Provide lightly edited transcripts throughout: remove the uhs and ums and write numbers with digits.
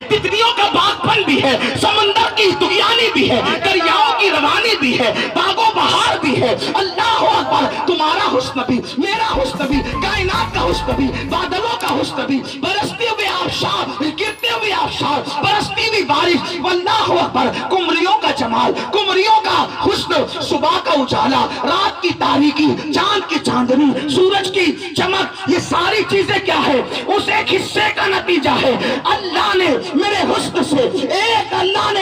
तितलियों का बागपन भी है, समंदर की तुगयानी भी है, दरियाओं की रवानी भी है, बागो बहार भी है। अल्लाह अकबर। तुम्हारा हुस्न भी, मेरा हुस्न भी, कायनात का हुस्न भी, बादलों का हुस्न भी, बरसते हुए आबशार, गिरते हुए आबशार, बरसती हुई बारिश, अल्लाह अकबर। कुमरियों का जमाल, कुमरियों का हुस्न, सुबह का उजाला, रात की तारीकी, चांद की चांदनी, सूरज की चमक, ये सारी चीजें क्या है? उस एक हिस्से का नतीजा है। अल्लाह ने मेरे हुस्न से, एक अल्लाह ने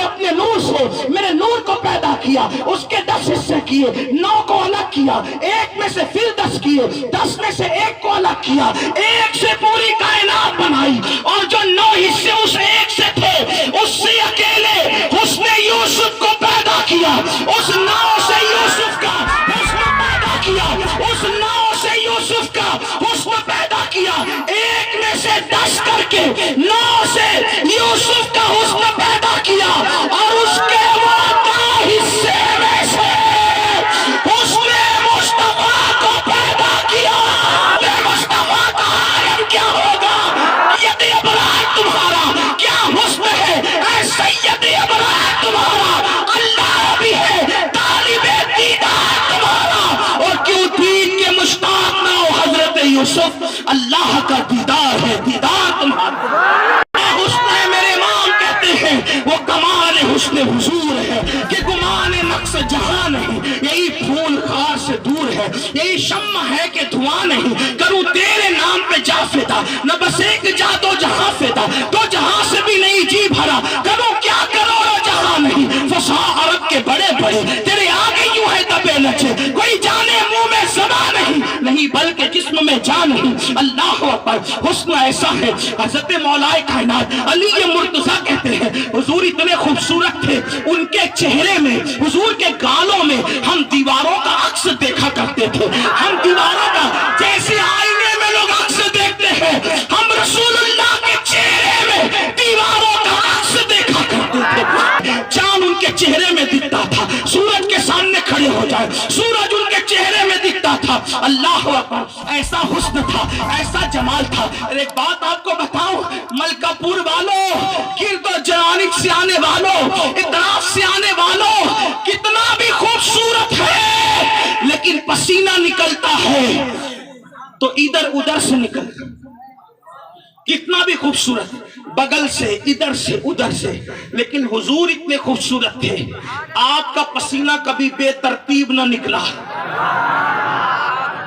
अपने नूर से मेरे नूर को पैदा किया, उसके 10 हिस्से किए, 9 को अलग किया, एक में से फिर 10 किए, 10 में से एक को अलग किया, एक से पूरी कायनात बनाई, और जो 9 हिस्से उस एक से थे, उससे अकेले हुस्न यूसुफ को पैदा किया, उस 9 से यूसुफ का हुस्न पैदा किया, उस 9 से यूसुफ का हुस्न पैदा किया, एक में से 10 करके 9 से यूसुफ का हुस्न पैदा किया, और उसके वो 9 हिस्से में से उसने मुस्तफा को पैदा किया। मुस्तफा का आलम क्या होगा? सैयद इब्राहिम तुम्हारा क्या हुस्न है? ऐ सैयद इब्राहिम तुम्हारा अल्लाह भी है, तालिबे दीदार तुम्हारा, और क्यों दीन के मुश्ताक ना हो हजरत यूसुफ? अल्लाह का दीदार है, दीदार तुम्हारा हुस्न है। मेरे इमाम कहते हैं वो कमाल हुस्न हुजूर है कि गुमान नक्श जहां नहीं, यही फूल खार से दूर है, यही शम्मा है कि धुआं नहीं, करूं तेरे नाम पे जा फिदा, न बस एक जादो जहां फिदा, तो जहां से भी नहीं जी भरा, करूं क्या करो जहां नहीं, फसा अरब के बड़े बड़े तेरे आगे यूं है दबे नचे, कोई जाने मुंह में ज़बान नहीं बल्कि जिस्म में जान नहीं। अल्लाह अकबर। हुस्न ऐसा है, हज़रत मौलाए कायनात अली मुर्तज़ा कहते हैं हुजूर इतने खूबसूरत थे, उनके चेहरे में, हुजूर के गालों में हम दीवारों का अक्स देखा करते थे, हम दीवारों का, जैसे आईने में लोग अक्स देखते हैं, हम रसूलुल्लाह के चेहरे में दीवारों का अक्स देखा करते थे। चांद उनके चेहरे में दिखता था, सूरज के सामने खड़े हो जाए, सूरज उनके चेहरे में दिखता था। अल्लाह अकबर। ऐसा हुस्न था, ऐसा जमाल था। एक बात आपको बताऊं, मलकापुर वालों, गिरदो जरानिक से आने वालों, इतराफ से आने वालों, कितना भी खूबसूरत है, लेकिन पसीना निकलता है तो इधर उधर से निकलता, कितना भी खूबसूरत, बगल से, इधर से, उधर से, लेकिन हुजूर इतने खूबसूरत थे, आपका पसीना कभी बेतरतीब न निकला।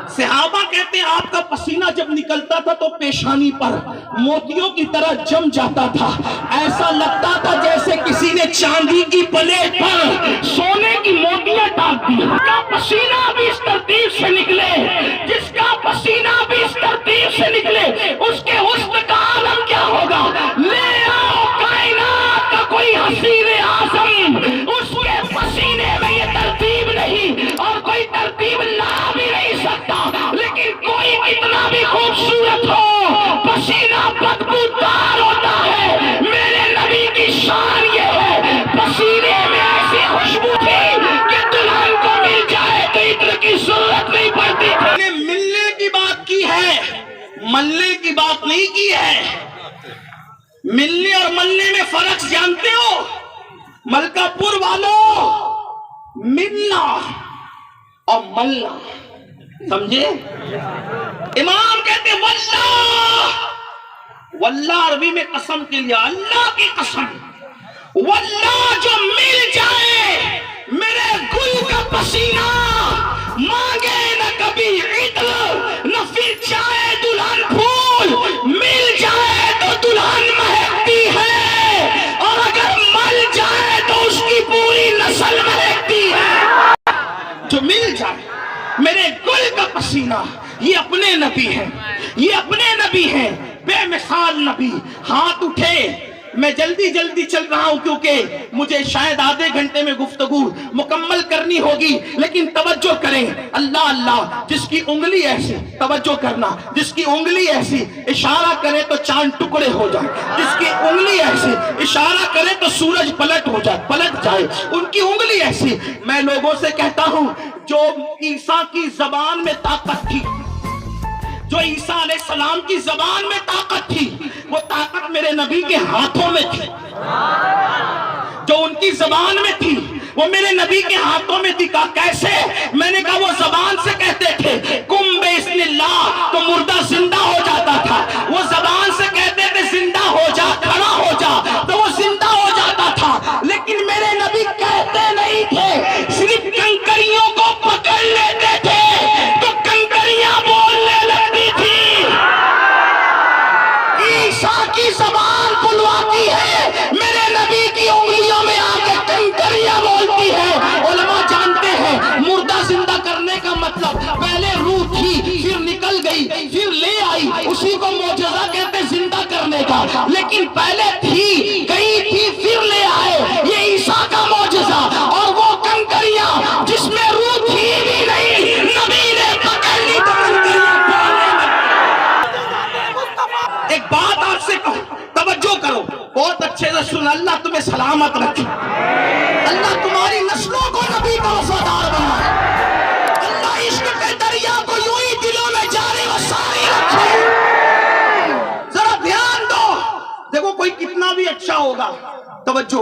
सहाबा कहते हैं आपका पसीना जब निकलता था तो पेशानी पर मोतियों की तरह जम जाता था, ऐसा लगता था जैसे किसी ने चांदी की प्लेट पर सोने की मोतियां डाल दी। जिसका पसीना भी इस तरतीब से निकले, जिसका पसीना भी इस तरतीब से निकले, उसके हुस्न का आलम क्या होगा? ले आओ कायनात का कोई हसीन आज़म, उसके पसीने में ये तरतीब नहीं, और कोई तरतीब ला भी नहीं सकता, लेकिन कोई कितना भी खूबसूरत हो, पसीना बदबूदार होता है। मेरे नबी की शान ये है, पसीने में ऐसी खुशबू थी कि दुल्हन को मिल जाए तो इत्र की जरूरत नहीं पड़ती थी। मिलने की बात की है, मलने की बात नहीं की है। मिलने और मलने में फर्क जानते हो? मलकापुर वालों, मिलना और मलना, समझे? इमाम कहते वल्लाह, वल्लाह अरबी में कसम के लिए, अल्लाह की कसम, वल्लाह जो मिल जाए मेरे गुल का पसीना, मांगे न कभी इत्र, न फिर जाए दुल्हन फूल, मिल जाए तो दुल्हन महकती है, और अगर मल जाए तो उसकी पूरी नस्ल महकती है। जो मिल जाए मेरे गुल का पसीना, ये अपने नबी हैं, ये अपने नबी हैं, बेमिसाल नबी। हाथ उठे, मैं जल्दी जल्दी चल रहा हूं क्योंकि मुझे शायद आधे घंटे में गुफ्तगू मुकम्मल करनी होगी, लेकिन तवज्जो करें। अल्लाह अल्लाह, जिसकी उंगली ऐसी, तवज्जो करना, जिसकी उंगली ऐसी इशारा करे तो चांद टुकड़े हो जाए, जिसकी उंगली ऐसी इशारा करे तो सूरज पलट जाए, उनकी उंगली ऐसी। मैं लोगों से कहता हूं, जो ईसा की जबान में ताकत थी, जो ईसा अलैहिस्सलाम की जबान में ताकत थी, वो ताकत मेरे नबी के हाथों में थी। जो उनकी जबान में थी वो मेरे नबी के हाथों में थी। कहा कैसे? मैंने कहा वो जबान से कहते थे कुम बिस्मिल्लाह, तो मुर्दा जिंदा हो जाता था। वो जबान से कहते थे जिंदा हो जा, खड़ा हो जा, तो वो जिंदा हो जाता था। लेकिन मेरे नबी कहते नहीं थे, सिर्फ कंकरियों को पकड़ लेते थे तो कंकरियां बोलने लगती थी। ईसा की जबान बुलवाती है, मेरे नबी की उंगलियों में आके कंकरियां बोलती है। उलमा जानते हैं मुर्दा जिंदा करने का मतलब, पहले रूह थी, फिर निकल गई, फिर ले आई, उसी को मौजज़ा कहते जिंदा करने का। लेकिन पहले थी, गई थी, फिर ले आए, ये ईसा का मौजज़ा। और वो कंकरियां जिसमें रूह थी भी नहीं, नबी ने पकड़ ली तो कंकरियां बोलने लगी। एक बात आपसे कहूं, तवज्जो करो, बहुत अच्छे से सुन। अल्लाह तुम्हें सलामत रखे, अल्लाह तुम्हारी नस्लों को नबी का वफादार बनाए, अल्लाह इश्क के दरिया को यूं ही दिलों में जारी व सारी रखे। जरा ध्यान दो, देखो कोई कितना भी अच्छा होगा, तवज्जो,